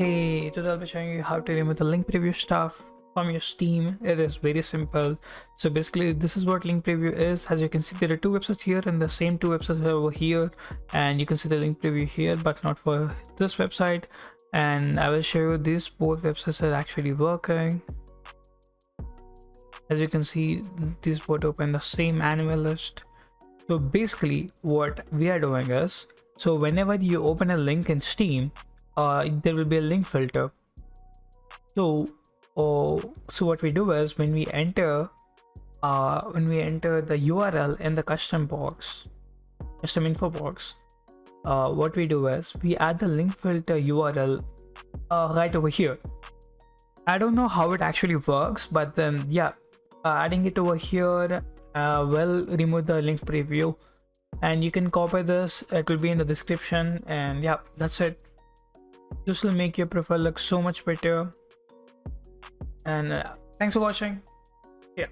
Hey, today I'll be showing you how to remove the link preview stuff from your Steam. It is very simple. So basically, this is what link preview is. As you can see, there are two websites here and the same two websites are over here, and you can see the link preview here, but not for this website. And I will show you these both websites are actually working. As you can see, these both open the same annual list. So basically, what we are doing is, so whenever you open a link in Steam, there will be a link filter. So what we do is when we enter the URL in the custom info box, what we do is we add the link filter URL right over here. I don't know how it actually works, but then yeah, adding it over here will remove the link preview, and you can copy this. It will be in the description, and yeah, that's it. This will make your profile look so much better. And thanks for watching. Yeah.